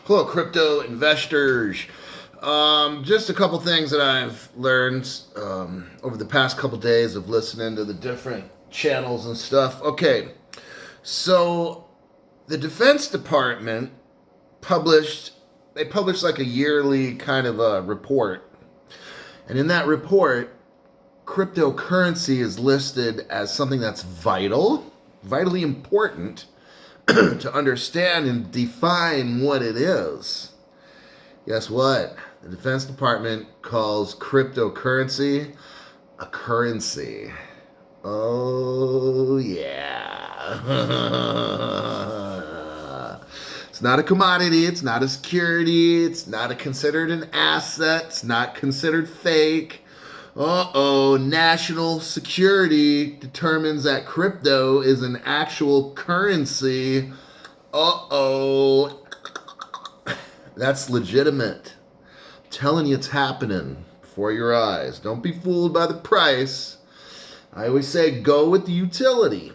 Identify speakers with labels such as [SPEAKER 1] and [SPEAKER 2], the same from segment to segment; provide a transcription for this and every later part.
[SPEAKER 1] Hello, crypto investors. Just a couple things that I've learned over the past couple days of listening to the different channels and stuff. Okay, so the Defense Department published like a yearly kind of a report, and in that report, cryptocurrency is listed as something that's vitally important to understand and define what it is. Guess what? The Defense Department calls cryptocurrency a currency. Oh, yeah. It's not a commodity. It's not a security. It's not considered an asset. It's not considered fake. National security determines that crypto is an actual currency. That's legitimate. I'm telling you, it's happening before your eyes. Don't be fooled by the price. I always say go with the utility.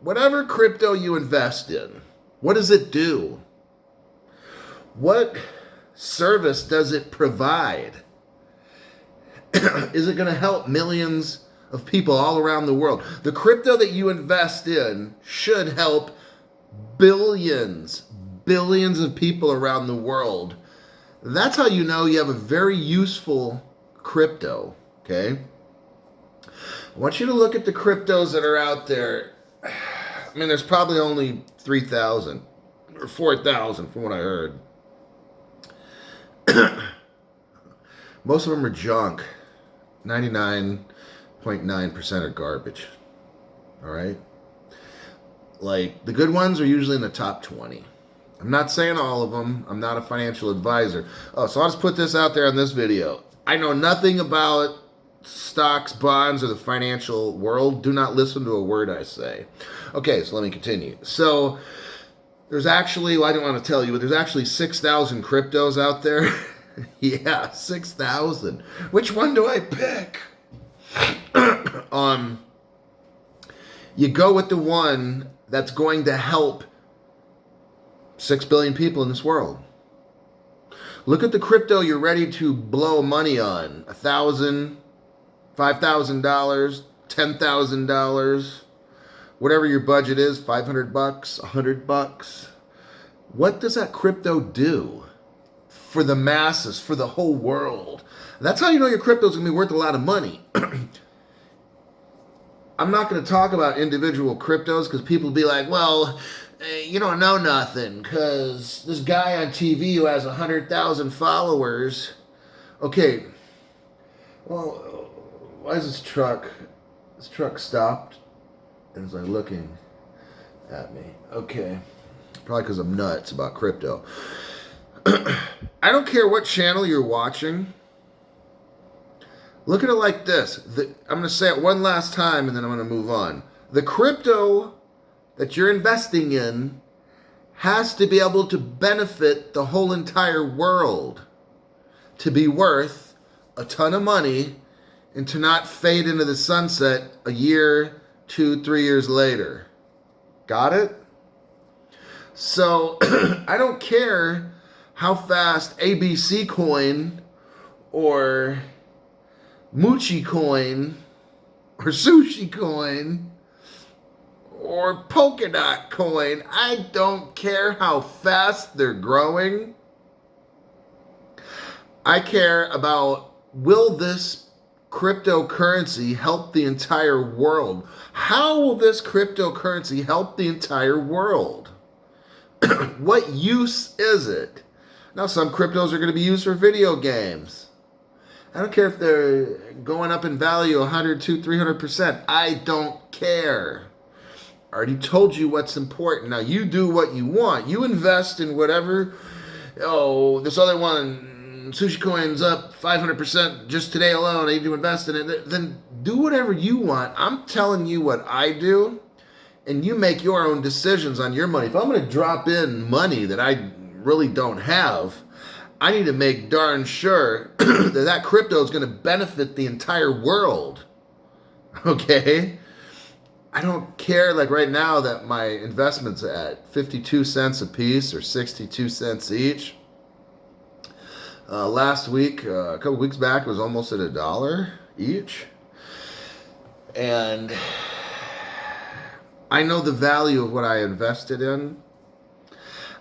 [SPEAKER 1] Whatever crypto you invest in, what does it do? What service does it provide? Is it going to help millions of people all around the world? The crypto that you invest in should help billions of people around the world. That's how you know you have a very useful crypto, okay? I want you to look at the cryptos that are out there. I mean, there's probably only 3,000 or 4,000 from what I heard. Most of them are junk. 99.9% are garbage. All right? Like, the good ones are usually in the top 20. I'm not saying all of them. I'm not a financial advisor. So I'll just put this out there in this video. I know nothing about stocks, bonds, or the financial world. Do not listen to a word I say. Okay, so let me continue. So there's actually, I didn't want to tell you, but there's actually 6,000 cryptos out there. Yeah, 6,000. Which one do I pick? You go with the one that's going to help 6 billion people in this world. Look at the crypto you're ready to blow money on. $1,000, $5,000, $10,000, whatever your budget is, $500, $100. What does that crypto do for the masses, for the whole world? That's how you know your crypto is going to be worth a lot of money. I'm not going to talk about individual cryptos because people will be like, well, you don't know nothing because this guy on TV who has 100,000 followers. Okay, well, why is this truck stopped and is like looking at me? Okay, probably because I'm nuts about crypto. I don't care what channel you're watching. Look at it like this. I'm going to say it one last time and then I'm going to move on. The crypto that you're investing in has to be able to benefit the whole entire world, to be worth a ton of money and to not fade into the sunset a year, 2, 3 years later. Got it? So I don't care how fast ABC coin or Moochie coin or Sushi coin or polka dot coin, I don't care how fast they're growing. I care about, will this cryptocurrency help the entire world? How will this cryptocurrency help the entire world? What use is it? Now, some cryptos are going to be used for video games. I don't care if they're going up in value 100, 200, 300%. I don't care. I already told you what's important. Now, you do what you want. You invest in whatever. Oh, this other one, Sushi Coin's up 500% just today alone. I need to invest in it. Then do whatever you want. I'm telling you what I do, and you make your own decisions on your money. If I'm going to drop in money that I really don't have, I need to make darn sure that crypto is going to benefit the entire world. Okay? I don't care, like right now that my investment's at 52 cents a piece or 62 cents each. Last week, a couple weeks back, it was almost at $1 each. And I know the value of what I invested in.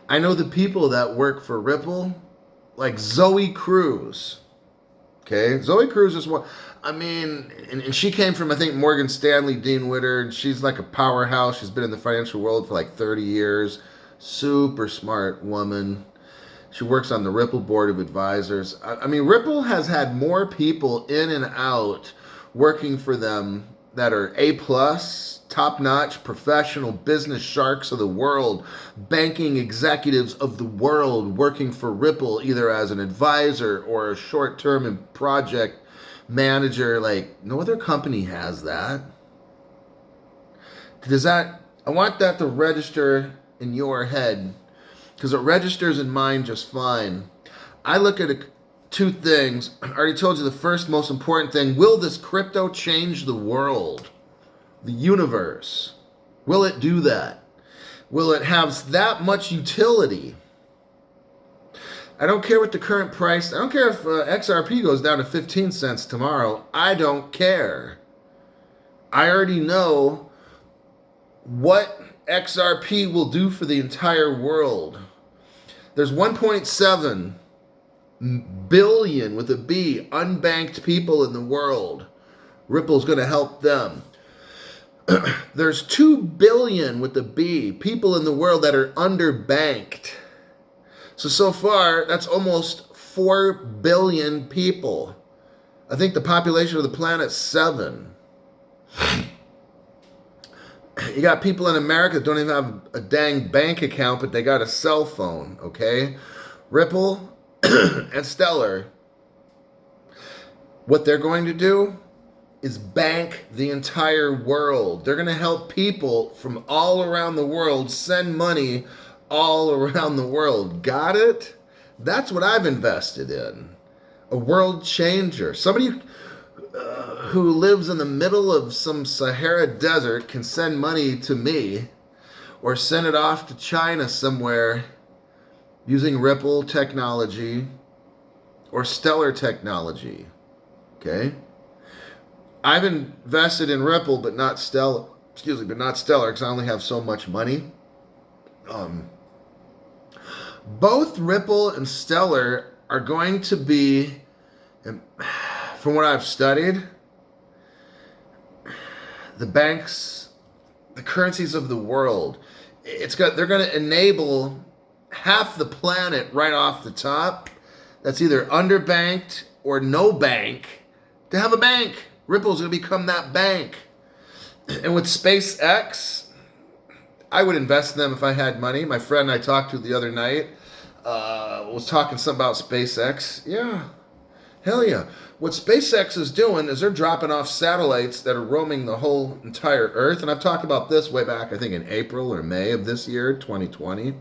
[SPEAKER 1] I know the people that work for Ripple, like Zoe Cruz. Okay, Zoe Cruz is one. I mean, and she came from, I think, Morgan Stanley, Dean Witter, and she's like a powerhouse. She's been in the financial world for like 30 years. Super smart woman. She works on the Ripple board of advisors. I mean, Ripple has had more people in and out working for them that are A+, top-notch, professional business sharks of the world, banking executives of the world working for Ripple, either as an advisor or a short-term project manager. Like, no other company has that. I want that to register in your head, because it registers in mine just fine. I look at two things. I already told you the first most important thing. Will this crypto change the world? The universe? Will it do that? Will it have that much utility? I don't care what the current price. I don't care if XRP goes down to 15 cents tomorrow. I don't care. I already know what XRP will do for the entire world. There's 1.7 billion with a B unbanked people in the world. Ripple's going to help them. There's 2 billion with a B people in the world that are underbanked. So far, that's almost 4 billion people. I think the population of the planet's 7. You got people in America that don't even have a dang bank account, but they got a cell phone, okay? Ripple and Stellar, what they're going to do is bank the entire world. They're going to help people from all around the world send money all around the world. Got it? That's what I've invested in. A world changer. Somebody who lives in the middle of some Sahara desert can send money to me or send it off to China somewhere using Ripple technology or Stellar technology. Okay? I've invested in Ripple but not Stellar, because I only have so much money. Both Ripple and Stellar are going to be, from what I've studied, the banks, the currencies of the world. They're going to enable half the planet right off the top that's either underbanked or no bank to have a bank. Ripple's going to become that bank. And with SpaceX, I would invest in them if I had money. My friend I talked to the other night was talking something about SpaceX. Yeah, hell yeah. What SpaceX is doing is they're dropping off satellites that are roaming the whole entire Earth. And I've talked about this way back, I think in April or May of this year, 2020.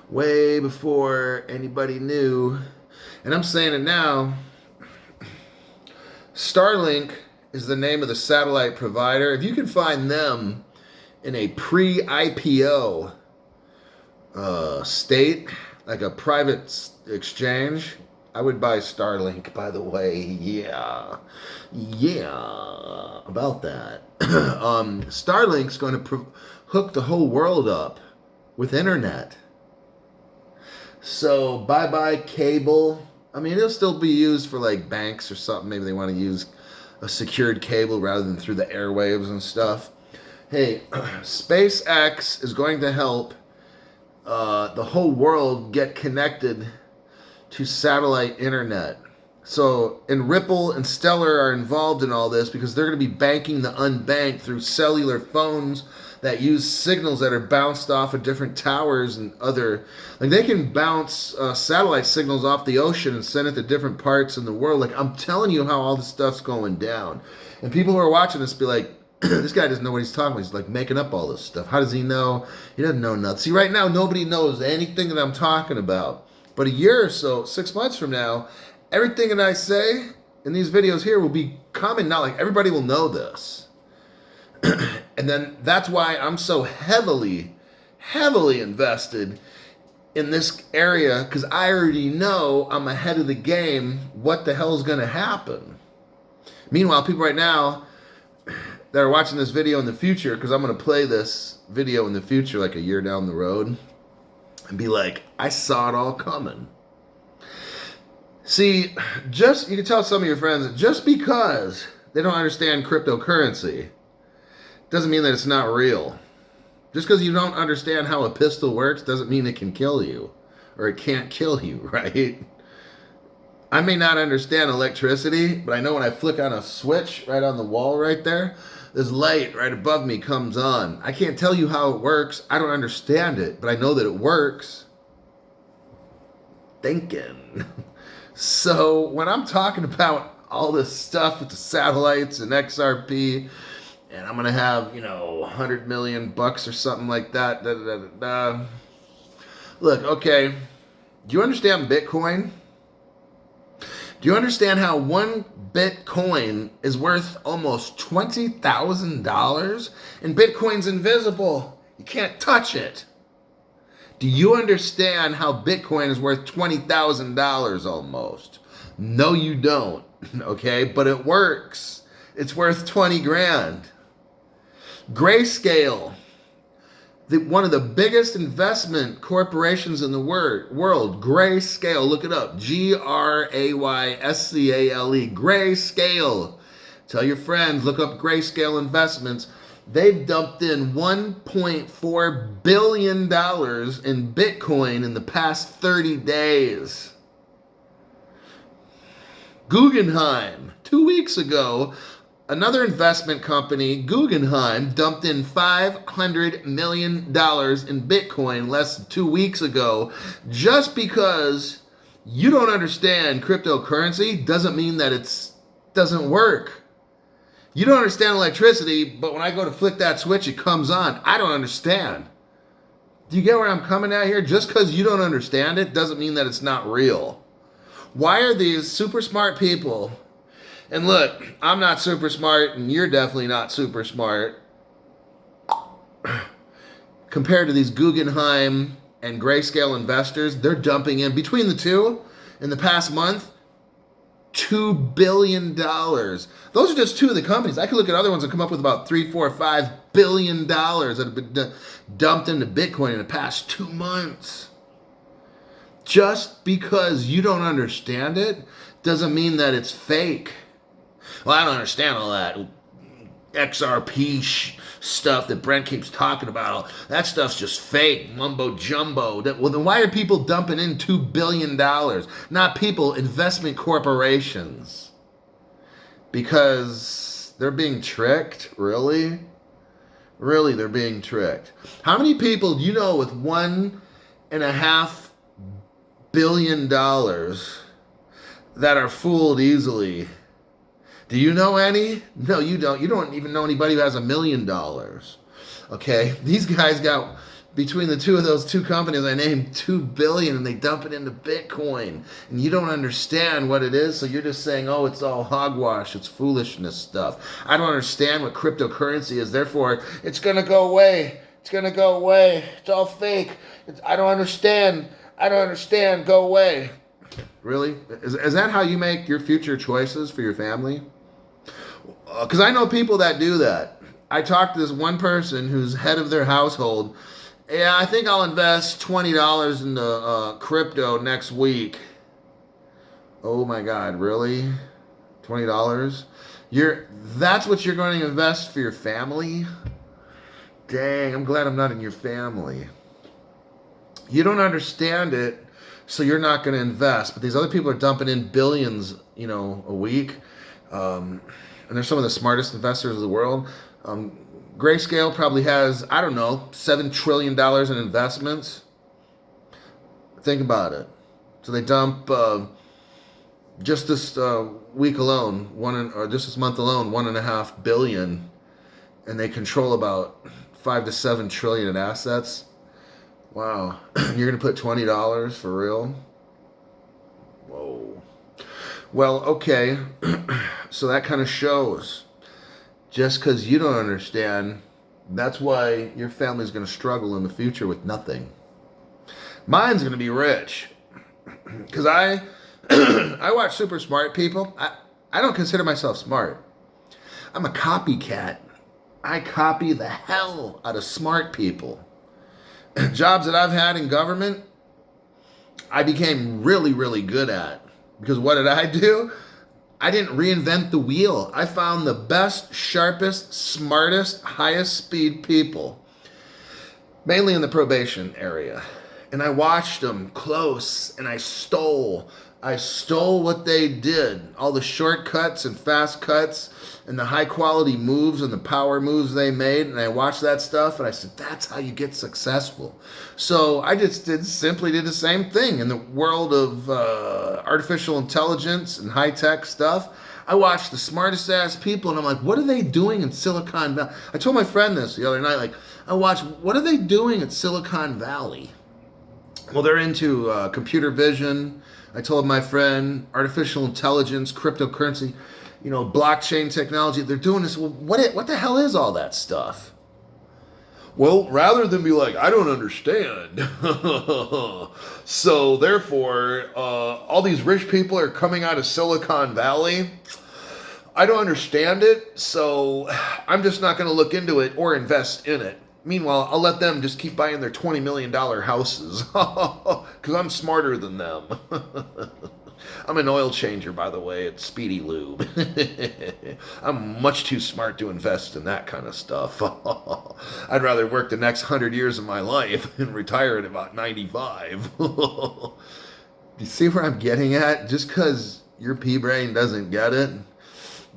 [SPEAKER 1] Way before anybody knew. And I'm saying it now. Starlink is the name of the satellite provider. If you can find them in a pre-IPO state, like a private exchange, I would buy Starlink, by the way. Yeah, about that. Starlink's going to hook the whole world up with internet. So bye-bye cable. I mean, it'll still be used for like banks or something. Maybe they want to use a secured cable rather than through the airwaves and stuff. Hey, SpaceX is going to help the whole world get connected to satellite internet. So, and Ripple and Stellar are involved in all this because they're going to be banking the unbanked through cellular phones that use signals that are bounced off of different towers and other, like they can bounce satellite signals off the ocean and send it to different parts in the world. Like, I'm telling you how all this stuff's going down. And people who are watching this be like, this guy doesn't know what he's talking about. He's like making up all this stuff. How does he know? He doesn't know nothing. See, right now, nobody knows anything that I'm talking about. But a year or so, 6 months from now, everything that I say in these videos here will be common knowledge. Like, everybody will know this. And then that's why I'm so heavily invested in this area, because I already know I'm ahead of the game what the hell is going to happen. Meanwhile, people right now that are watching this video in the future, because I'm going to play this video in the future like a year down the road, and be like, I saw it all coming. See, you can tell some of your friends that just because they don't understand cryptocurrency doesn't mean that it's not real. Just because you don't understand how a pistol works doesn't mean it can kill you, or it can't kill you, right? I may not understand electricity, but I know when I flick on a switch right on the wall right there, this light right above me comes on. I can't tell you how it works. I don't understand it, but I know that it works. Thinking. So when I'm talking about all this stuff with the satellites and XRP, and I'm going to have, $100 million or something like that. Look, okay, do you understand Bitcoin? Do you understand how one Bitcoin is worth almost $20,000? And Bitcoin's invisible. You can't touch it. Do you understand how Bitcoin is worth $20,000 almost? No, you don't. Okay, but it works. It's worth 20 grand. Grayscale, one of the biggest investment corporations in the world, Grayscale, look it up, Grayscale, Grayscale. Tell your friends, look up Grayscale Investments. They've dumped in $1.4 billion in Bitcoin in the past 30 days. Guggenheim, 2 weeks ago, another investment company, Guggenheim, dumped in $500 million in Bitcoin less than 2 weeks ago. Just because you don't understand cryptocurrency doesn't mean that it doesn't work. You don't understand electricity, but when I go to flick that switch, it comes on. I don't understand. Do you get where I'm coming at here? Just because you don't understand it doesn't mean that it's not real. Why are these super smart people? And look, I'm not super smart, and you're definitely not super smart. Compared to these Guggenheim and Grayscale investors, they're dumping in, between the two, in the past month, $2 billion. Those are just two of the companies. I could look at other ones and come up with about $3, $4, $5 billion that have been dumped into Bitcoin in the past 2 months. Just because you don't understand it doesn't mean that it's fake. Well, I don't understand all that XRP stuff that Brent keeps talking about. That stuff's just fake, mumbo jumbo. Well, then why are people dumping in $2 billion? Not people, investment corporations. Because they're being tricked? Really? Really, they're being tricked. How many people do you know with $1.5 billion that are fooled easily? Do you know any? No, you don't. You don't even know anybody who has $1 million. Okay? These guys got, between the two of those two companies I named, $2 billion, and they dump it into Bitcoin. And you don't understand what it is, so you're just saying, oh, it's all hogwash, it's foolishness stuff. I don't understand what cryptocurrency is, therefore it's going to go away. It's going to go away. It's all fake. I don't understand. I don't understand. Go away. Really? Is that how you make your future choices for your family? Because I know people that do that. I talked to this one person who's head of their household. Yeah, I think I'll invest $20 into crypto next week. Oh my God, really? $20? That's what you're going to invest for your family? Dang, I'm glad I'm not in your family. You don't understand it, so you're not going to invest. But these other people are dumping in billions, a week. And they're some of the smartest investors of the world. Grayscale probably has, I don't know, $7 trillion in investments. Think about it. So they dump, just this week alone, just this month alone, $1.5 billion. And they control about 5 to 7 trillion in assets. Wow. You're going to put $20 for real? Whoa. Well, okay. So that kind of shows. just because you don't understand, that's why your family's going to struggle in the future with nothing. Mine's going to be rich. Because I I watch super smart people. I don't consider myself smart. I'm a copycat. I copy the hell out of smart people. Jobs that I've had in government, I became really, really good at. Because what did I do? I didn't reinvent the wheel. I found the best, sharpest, smartest, highest speed people, mainly in the probation area. And I watched them close, and I stole what they did. All the shortcuts and fast cuts and the high quality moves and the power moves they made. And I watched that stuff, and I said, that's how you get successful. So I just simply did the same thing in the world of artificial intelligence and high tech stuff. I watched the smartest ass people, and I'm like, what are they doing in Silicon Valley? I told my friend this the other night, like, I watched, what are they doing at Silicon Valley? Well, they're into computer vision. I told my friend, artificial intelligence, cryptocurrency, blockchain technology. They're doing this. Well, what the hell is all that stuff? Well, rather than be like, I don't understand. So therefore, all these rich people are coming out of Silicon Valley. I don't understand it, so I'm just not going to look into it or invest in it. Meanwhile, I'll let them just keep buying their $20 million houses because I'm smarter than them. I'm an oil changer, by the way, at Speedy Lube. I'm much too smart to invest in that kind of stuff. I'd rather work the next 100 years of my life and retire at about 95. You see where I'm getting at? Just because your pea brain doesn't get it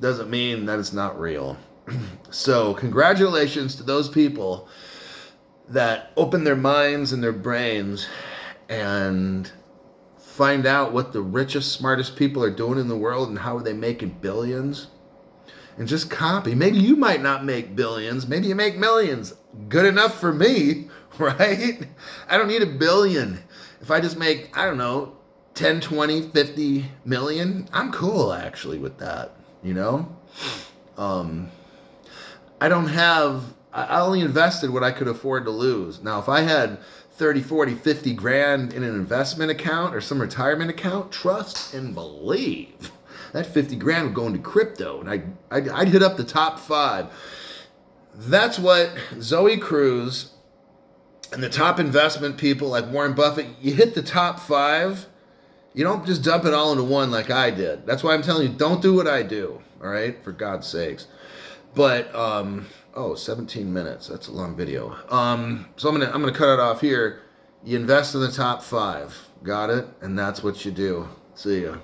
[SPEAKER 1] doesn't mean that it's not real. So congratulations to those people that open their minds and their brains and find out what the richest, smartest people are doing in the world and how are they making billions. And just copy. Maybe you might not make billions. Maybe you make millions. Good enough for me, right? I don't need a billion. If I just make, 10, 20, 50 million, I'm cool actually with that, I only invested what I could afford to lose. Now, if I had 30, 40, 50 grand in an investment account or some retirement account, trust and believe that 50 grand would go into crypto, and I'd hit up the top 5. That's what Zoe Cruz and the top investment people like Warren Buffett, you hit the top 5, you don't just dump it all into one like I did. That's why I'm telling you, don't do what I do, all right? For God's sakes. But 17 minutes. That's a long video. So I'm gonna cut it off here. You invest in the top 5. Got it? And that's what you do. See ya.